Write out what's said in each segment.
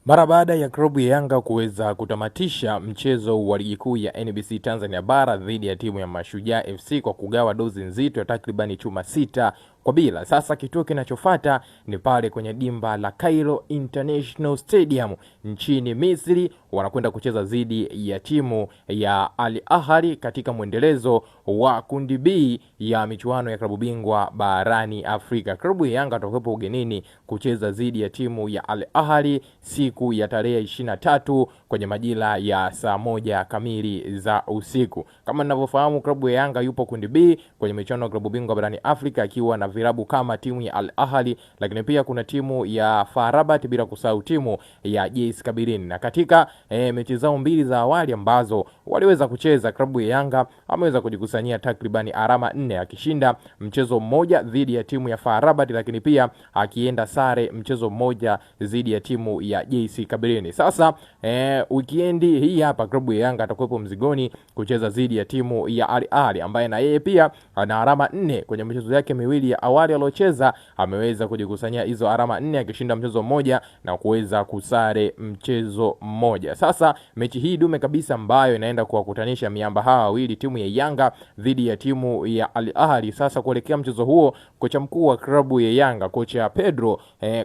Mara baada ya klabu ya Yanga kuweza kutamatisha mchezo wa ligi kuu ya NBC Tanzania Bara dhidi ya timu ya Mashujaa FC kwa kugawa dozi nzito ya takribani chuma 6-0. Sasa kituo kinachofuata ni pale kwenye dimba la Cairo International Stadium nchini Misri, wanakwenda kucheza dhidi ya timu ya Al Ahly katika mwendelezo wa kundi B ya michuano ya klabu bingwa barani Afrika. Klabu ya Yanga itakuwepo ugenini kucheza dhidi ya timu ya Al Ahly siku ya tarehe 23 kwenye majira ya saa 1 kamili za usiku. Kama ninavyofahamu, klabu ya Yanga yupo kundi B kwenye michuano ya klabu bingwa barani Afrika akiwa na virabu kama timu ya Al Ahly, lakini pia kuna timu ya FAR Rabat, bila kusahau timu ya JS Kabylie. Na katika mechi zao mbili za awali ambazo waliweza kucheza, klabu ya Yanga ameweza kujikusanyia takribani alama 4, akishinda mchezo mmoja dhidi ya timu ya FAR Rabat, lakini pia akienda sare mchezo mmoja dhidi ya timu ya JS Kabylie. Sasa weekendi hii hapa klabu ya Yanga atakuwepo mzigoni kucheza dhidi ya timu ya Al Ahly ambaye na yeye pia ana alama 4 kwenye michezo yake miwili ya awali aliocheza. Ameweza kujikusanyia hizo alama 4 akishinda mchezo mmoja na kuweza kusare mchezo mmoja. Sasa mechi hii dume kabisa ambayo inaenda kuwakutanisha miamba hawa wawili, timu ya Yanga dhidi ya timu ya Al Ahly. Sasa kuelekea mchezo huo, kocha mkuu wa klabu ya Yanga, kocha Pedro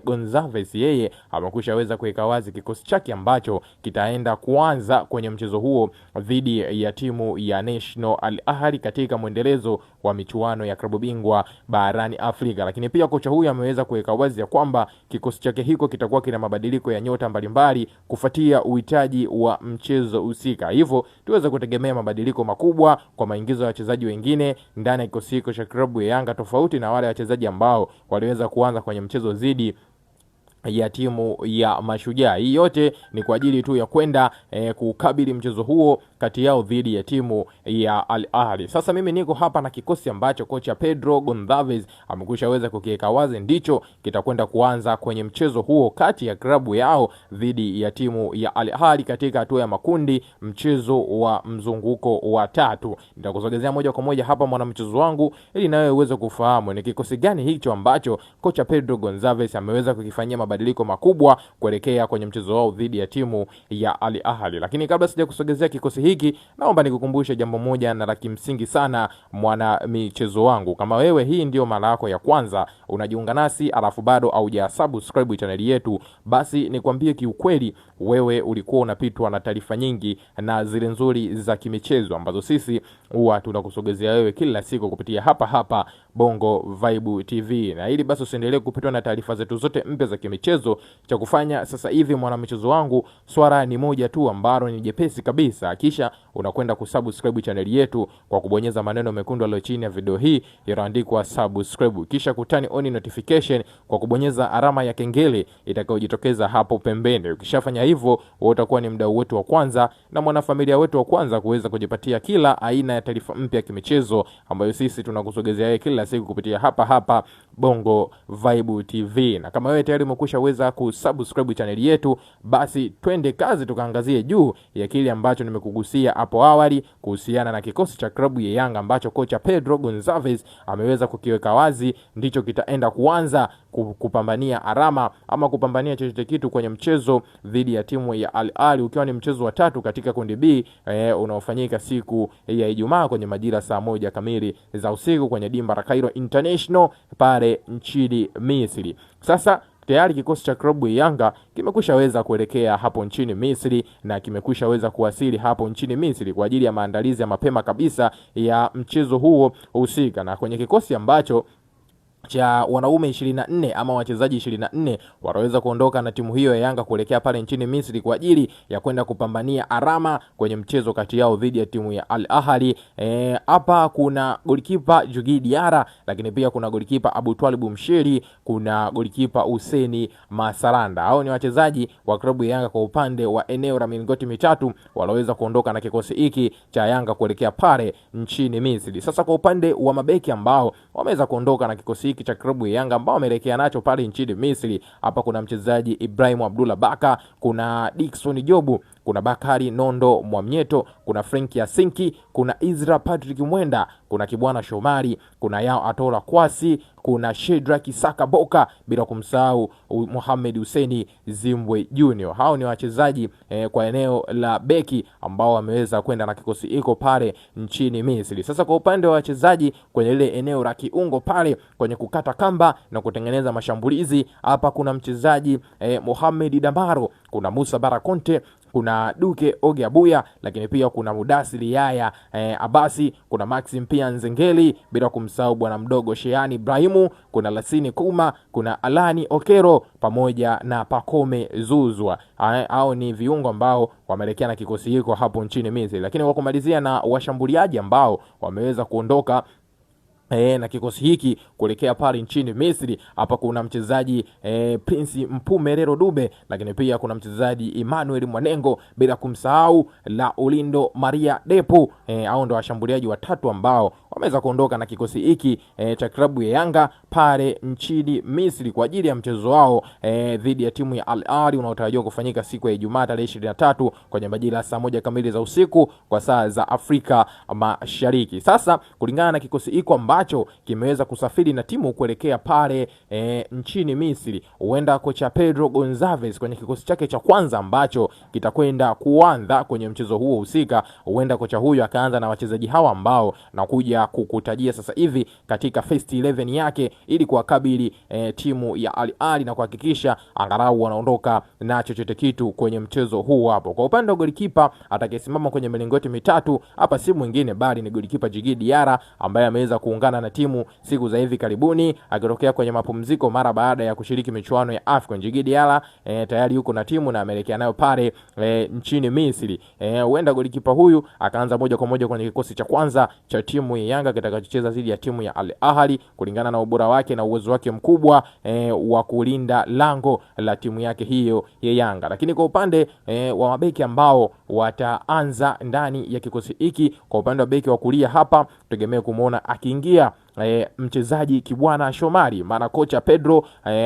Gonçalves, yeye amekushaweza kuweka wazi kikosi chake ambacho kitaenda kuanza kwenye mchezo huo dhidi ya timu ya National Al Ahly katika mwendelezo wa michuano ya klabu bingwa barani Afrika. Lakini pia kocha huyu ameweza kuweka wazi ya kwamba kikosi chake hiko kitakuwa kina mabadiliko ya nyota mbalimbali kufuatia uhitaji wa mchezo husika. Hivyo tuweze kutegemea mabadiliko makubwa kwa maingizo ya wachezaji wengine ndani ya kikosi hiko cha klabu ya Yanga, tofauti na wale wachezaji ambao waliweza kuanza kwenye mchezo dhidi ya timu ya Mashujaa. Hii yote ni kwa ajili tu ya kwenda kukabili mchezo huo kati yao dhidi ya timu ya Al Ahly. Sasa mimi niko hapa na kikosi ambacho kocha Pedro Gonçalves amekushaweza kukiweka wazi, ndicho kitakwenda kuanza kwenye mchezo huo kati ya klabu yao dhidi ya timu ya Al Ahly katika hatua ya makundi, mchezo wa mzunguko wa 3. Nitakusogezea moja kwa moja hapa mwanamchezo wangu ili nawe uweze kufahamu ni kikosi gani hicho ambacho kocha Pedro Gonçalves ameweza kukifanyia mabadiliko makubwa kuelekea kwenye mchezo wao dhidi ya timu ya Al Ahly. Lakini kabla sija kusogezea kikosi hiki, naomba nikukumbushe jambo moja na la kimsingi sana mwana michezo wangu. Kama wewe hii ndio mara yako ya kwanza unajiunga nasi alafu bado haujasubscribe channel yetu, basi nikwambie kiukweli wewe ulikuwa unapitwa na taarifa nyingi na zile nzuri za kimichezo ambazo sisi huwa tunakusogezea wewe kila siku kupitia hapa Bongo Vibe TV. Na ili basi usiendelee kupitwa na taarifa zetu zote mpya za kimichezo, cha kufanya sasa hivi mwana michezo wangu, swala ni moja tu ambalo ni jepesi kabisa, kisha unakwenda kusubscribe channel yetu kwa kubonyeza maneno mekundu yaliyo chini ya video hii yaliyoandikwa subscribe, kisha kutani on notification kwa kubonyeza alama ya kengele itakayojitokeza hapo pembeni. Ukishafanya hivyo, wewe utakuwa ni mdau wetu wa kwanza na mwanafamilia wetu wa kwanza kuweza kujipatia kila aina ya taarifa mpya ya kimichezo ambayo sisi tunakusogezea kila siku kupitia hapa Bongo Vibe TV. Na kama wewe tayari umekushaweza kusubscribe channel yetu, basi twende kazi tukaangazie juu ya kile ambacho nimekugusia hapo awali kuhusiana na kikosi cha klabu ya Yanga ambacho kocha Pedro Gonçalves ameweza kukiweka wazi, ndicho kitaenda kuanza kupambania alama ama kupambania chochote kitu kwenye mchezo dhidi ya timu ya Al Ahly, ukiwa ni mchezo wa 3 katika kundi B unaofanyika siku ya Ijumaa kwenye majira saa 1 kamili za usiku kwenye dimba la Cairo International pale nchini Misri. Sasa tayari kikosi cha klabu ya Yanga kimekushaweza kuelekea hapo nchini Misri na kimekushaweza kuwasili hapo nchini Misri kwa ajili ya maandalizi ya mapema kabisa ya mchezo huo husika. Na kwenye kikosi ambacho cha wanaume 24 ama wachezaji 24 wanaweza kuondoka na timu hiyo ya Yanga kuelekea pale nchini Misri kwa ajili ya kwenda kupambania alama kwenye mchezo kati yao dhidi ya timu ya Al Ahly. Hapa kuna golikipa Djigui Diarra, lakini pia kuna golikipa Abutwalib Msheri, kuna golikipa Hussein Masaranda. Hao ni wachezaji wa klabu ya Yanga kwa upande wa eneo la milingoti mitatu wanaweza kuondoka na kikosi hiki cha Yanga kuelekea pale nchini Misri. Sasa kwa upande wa mabeki ambao wameweza kuondoka na kikosi cha klabu ya Yanga ambao wameelekea nacho pale nchini Misri, hapa kuna mchezaji Ibrahim Abdullah Baka, kuna Dickson Jobu, kuna Bakari Nondo Mwamnyeto, kuna Frank Yasinki, kuna Izra Patrick Mwenda, kuna Kibwana Shomari, kuna Yao Atola Kwasi, kuna Shedrack Saka Boka, bila kumsahau Mohamed Hussein Zimbwe Junior. Hao ni wachezaji kwa eneo la beki ambao wameweza kwenda na kikosi iko pale nchini Misri. Sasa kwa upande wa wachezaji kwenye ile eneo la kiungo pale kwenye kukata kamba na kutengeneza mashambulizi, hapa kuna mchezaji Mohamed Damaro, kuna Musa Barakonte, kuna Duke Ogiabuya, lakini pia kuna Mudasiri Yaya Abasi, kuna Maxim pia Nzengeli, bila kumsahau bwana mdogo Sheani Ibrahimu, kuna Lasini Kuma, kuna Alani Okero pamoja na Pakome Zuzwa. Hao ni viungo ambao wameelekea na kikosi hiko hapo nchini Misri. Lakini kwa kumalizia na washambuliaji ambao wameweza kuondoka na kikosi hiki kuelekea pale nchini Misri, hapa kuna mchezaji Prince Mpumelelo Dube, lakini pia kuna mchezaji Emmanuel Mwanengo, bila kumsahau La Olindo Maria Depo. Hao ndio washambuliaji watatu ambao wameweza kuondoka na kikosi hiki cha klabu ya Yanga pale nchini Misri kwa ajili ya mchezo wao dhidi ya timu ya Al Ahly unaotarajiwa kufanyika siku ya Ijumaa tarehe 23 kwenye majira saa 1 kamili za usiku kwa saa za Afrika Mashariki. Sasa kulingana na kikosi hiko ambacho kimeweza kusafiri na timu kuelekea pale nchini Misri, huenda kocha Pedro Gonzalez kwenye kikosi chake cha kwanza ambacho kitakwenda kuanza kwenye mchezo huo husika, huenda kocha huyo akaanza na wachezaji hawa ambao nakuja kukutajia sasa hivi katika first 11 yake ili kuwakabili timu ya Al Ahly na kuhakikisha angalau wanaondoka na chochote kitu kwenye mchezo huu hapo. Kwa upande wa golikipa atakayesimama kwenye milingoti mitatu hapa si mwingine bali ni golikipa Djigui Diarra ambaye ameweza kuungana na timu siku za hivi karibuni akitokea kwenye mapumziko mara baada ya kushiriki michuano ya AFCON. Djigui Diarra tayari yuko na timu na ameelekea nayo pale nchini Misri. Huenda golikipa huyu akaanza moja kwa moja kwenye kikosi cha kwanza cha timu ya Yanga kitakachocheza dhidi ya timu ya Al Ahly kulingana na ubora wake na uwezo wake mkubwa wa kulinda lango la timu yake hiyo ya Yanga. Lakini kwa upande wa mabeki ambao wataanza ndani ya kikosi hiki, kwa upande wa beki wa kulia hapa tutegemea kumuona akiingia mchezaji Kibwana Shomari, maana kocha Pedro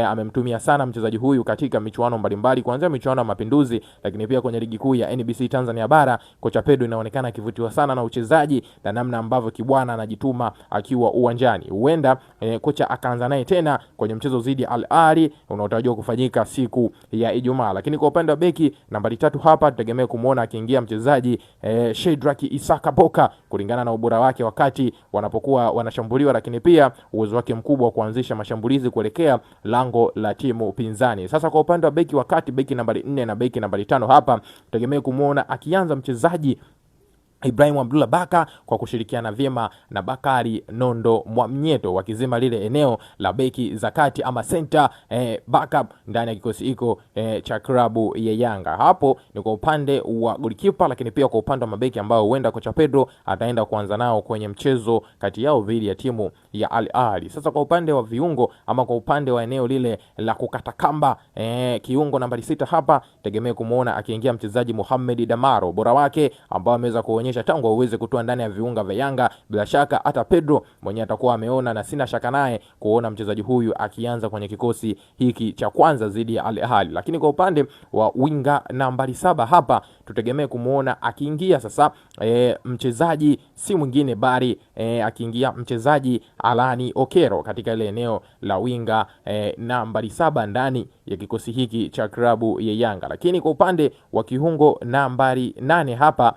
amemtumia sana mchezaji huyu katika michuano mbalimbali kuanzia michuano ya Mapinduzi, lakini pia kwenye ligi kuu ya NBC Tanzania Bara. Kocha Pedro inaonekana akivutiwa sana na uchezaji na namna ambavyo Kibwana anajituma akiwa uwanjani. Huenda kocha akaanza naye tena kwenye mchezo dhidi ya Al Ahly unaotarajiwa kufanyika siku ya Ijumaa. Lakini kwa upande wa beki nambari 3 hapa tutegemea kumuona akiingia mchezaji Shedrack Saka Boka kulingana na ubora wake wakati wanapokuwa wanashambuliwa, lakini pia uwezo wake mkubwa wa kuanzisha mashambulizi kuelekea lango la timu pinzani. Sasa kwa upande wa beki wakati beki nambari 4 na beki nambari 5 hapa tutegemea kumuona akianza mchezaji Ibrahim Abdullah Baka kwa kushirikiana vyema na Bakari Nondo Mwamnyeto wakizima lile eneo la beki za kati ama center backup ndani ya kikosi hiko cha klabu ya Yanga. Hapo ni kwa upande wa goalkeeper, lakini pia kwa upande wa mabeki ambao huenda kocha Pedro ataenda kuanza nao kwenye mchezo kati yao dhidi ya timu ya Al Ahly. Sasa kwa upande wa viungo ama kwa upande wa eneo lile la kukata kamba kiungo nambari 6 hapa tegemea kumuona akiingia mchezaji Mohamed Damaro, bora wake ambao ameweza kuonyesha tangu uweze kutoa ndani ya viunga vya Yanga. Bila shaka hata Pedro mwenye atakuwa ameona na sina shaka naye kuona mchezaji huyu akianza kwenye kikosi hiki cha kwanza dhidi ya Al Ahly. Lakini kwa upande wa winga nambari 7 hapa tutegemee kumuona akiingia sasa mchezaji si mwingine bali akiingia mchezaji Alani Okero katika ile eneo la winga nambari 7 ndani ya kikosi hiki cha klabu ya Yanga. Lakini kwa upande wa kiungo nambari 8 hapa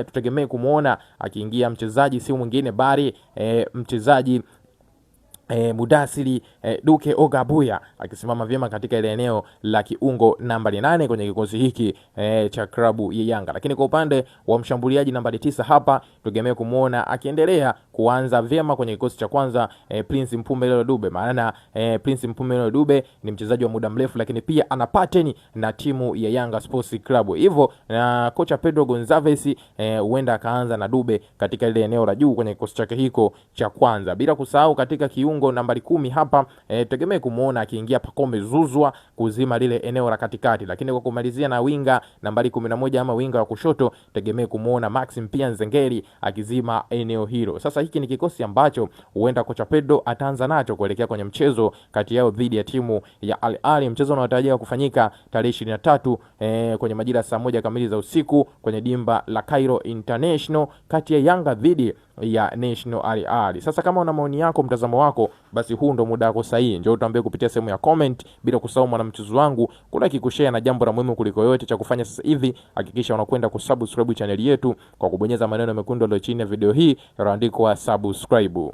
tutegemee kumuona akiingia mchezaji si mwingine bali mchezaji Mudasiri Duke Ogiabuya akisimama vyema katika ile eneo la kiungo nambari 8 kwenye kikosi hiki cha klabu ya Yanga. Lakini kwa upande wa mshambuliaji nambari 9 hapa tutegemea kumuona akiendelea kuanza vyema kwenye kikosi cha kwanza Prince Mpumelelo Dube, maana Prince Mpumelelo Dube ni mchezaji wa muda mrefu, lakini pia ana pattern na timu ya Yanga Sports Club. Hivyo na kocha Pedro Gonzalez huenda akaanza na Dube katika ile eneo la juu kwenye kikosi chake hiko cha kwanza. Bila kusahau katika kiungo nambari 10 hapa tegemee kumuona akiingia Pakome Zuzwa kuzima lile eneo la katikati. Lakini kwa kumalizia na winga nambari 11 ama winga wa kushoto tegemee kumuona Maxim pia Nzengeli akizima eneo hilo. Sasa hiki ni kikosi ambacho huenda kocha Pedro ataanza nacho kuelekea kwenye mchezo kati yao dhidi ya timu ya Al Ahly, mchezo unaotarajiwa kufanyika tarehe 23 kwenye majira saa 1 kamili za usiku kwenye dimba la Cairo International, kati ya Yanga dhidi ya National Al Ahly. Sasa kama una maoni yako, mtazamo wako, basi huu ndo muda wako sahihi. Njoo tuambie kupitia sehemu ya comment, bila kusahau mwanamchezo wangu kuna kushare, na jambo la muhimu kuliko yote cha kufanya sasa hivi, hakikisha unakwenda kusubscribe channel yetu kwa kubonyeza maneno mekundu yaliyo chini ya video hii yaliyoandikwa subscribe.